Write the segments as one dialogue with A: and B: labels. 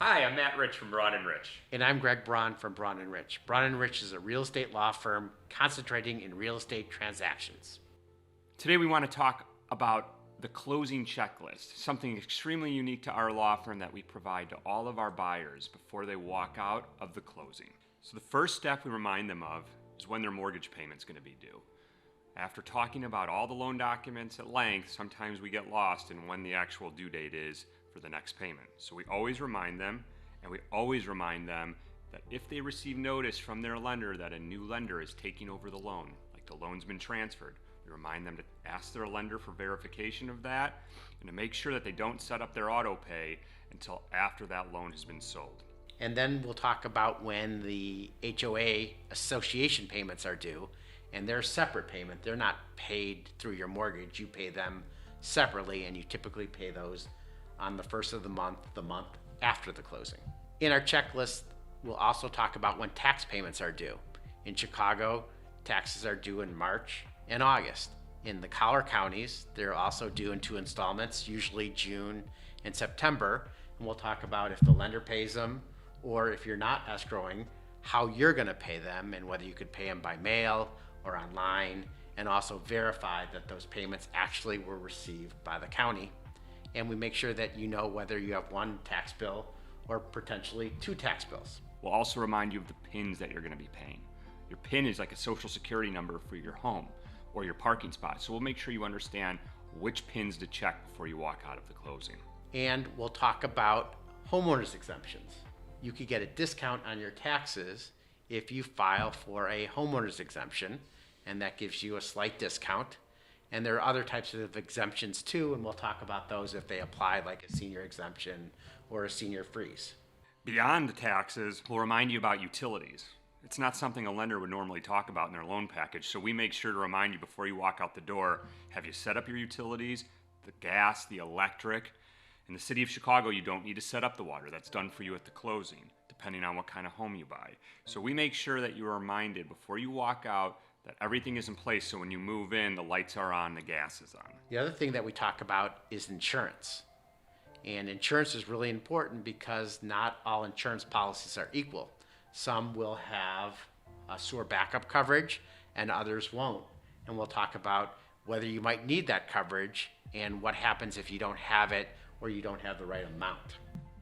A: Hi, I'm Matt Rich from Braun and Rich.
B: And I'm Greg Braun from Braun and Rich. Braun and Rich is a real estate law firm concentrating in real estate transactions.
A: Today we want to talk about the closing checklist, something extremely unique to our law firm that we provide to all of our buyers before they walk out of the closing. So the first step we remind them of is when their mortgage payment's going to be due. After talking about all the loan documents at length, sometimes we get lost in when the actual due date is for the next payment. So we always remind them, and we always remind them that if they receive notice from their lender that a new lender is taking over the loan, like the loan's been transferred, we remind them to ask their lender for verification of that and to make sure that they don't set up their auto pay until after that loan has been sold.
B: And then we'll talk about when the HOA association payments are due, and they're a separate payment. They're not paid through your mortgage. You pay them separately, and you typically pay those on the first of the month after the closing. In our checklist, we'll also talk about when tax payments are due. In Chicago, taxes are due in March and August. In the collar counties, they're also due in 2 installments, usually June and September. And we'll talk about if the lender pays them, or if you're not escrowing, how you're going to pay them and whether you could pay them by mail or online, and also verify that those payments actually were received by the county. And we make sure that you know whether you have one tax bill or potentially 2 tax bills.
A: We'll also remind you of the PINs that you're going to be paying. Your PIN is like a social security number for your home or your parking spot. So we'll make sure you understand which PINs to check before you walk out of the closing.
B: And we'll talk about homeowners exemptions. You could get a discount on your taxes if you file for a homeowners exemption, and that gives you a slight discount. And there are other types of exemptions too, and we'll talk about those if they apply, like a senior exemption or a senior freeze.
A: Beyond the taxes, we'll remind you about utilities. It's not something a lender would normally talk about in their loan package, so we make sure to remind you before you walk out the door, have you set up your utilities, the gas, the electric? In the city of Chicago, you don't need to set up the water. That's done for you at the closing, depending on what kind of home you buy. So we make sure that you are reminded before you walk out that everything is in place, so when you move in, the lights are on, the gas is on.
B: The other thing that we talk about is insurance. And insurance is really important because not all insurance policies are equal. Some will have a sewer backup coverage and others won't. And we'll talk about whether you might need that coverage and what happens if you don't have it or you don't have the right amount.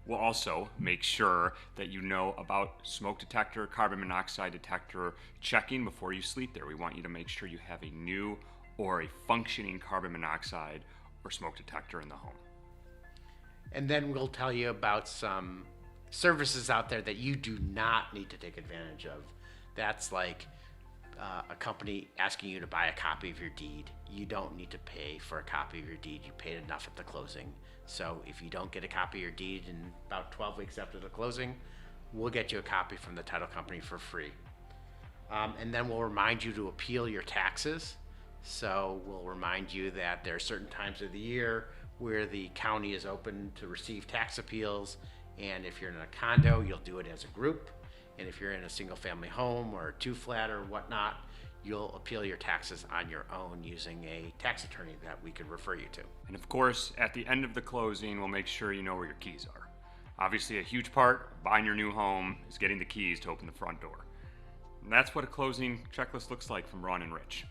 A: We'll also make sure that you know about smoke detector, carbon monoxide detector checking before you sleep there. We want you to make sure you have a new or a functioning carbon monoxide or smoke detector in the home.
B: And then we'll tell you about some services out there that you do not need to take advantage of. That's like a company asking you to buy a copy of your deed. You don't need to pay for a copy of your deed. You paid enough at the closing. So if you don't get a copy of your deed in about 12 weeks after the closing, we'll get you a copy from the title company for free. And then we'll remind you to appeal your taxes. So we'll remind you that there are certain times of the year where the county is open to receive tax appeals. And if you're in a condo, you'll do it as a group. And if you're in a single family home or a 2-flat or whatnot, you'll appeal your taxes on your own using a tax attorney that we could refer you to.
A: And of course, at the end of the closing, we'll make sure you know where your keys are. Obviously, a huge part of buying your new home is getting the keys to open the front door. And that's what a closing checklist looks like from Braun and Rich.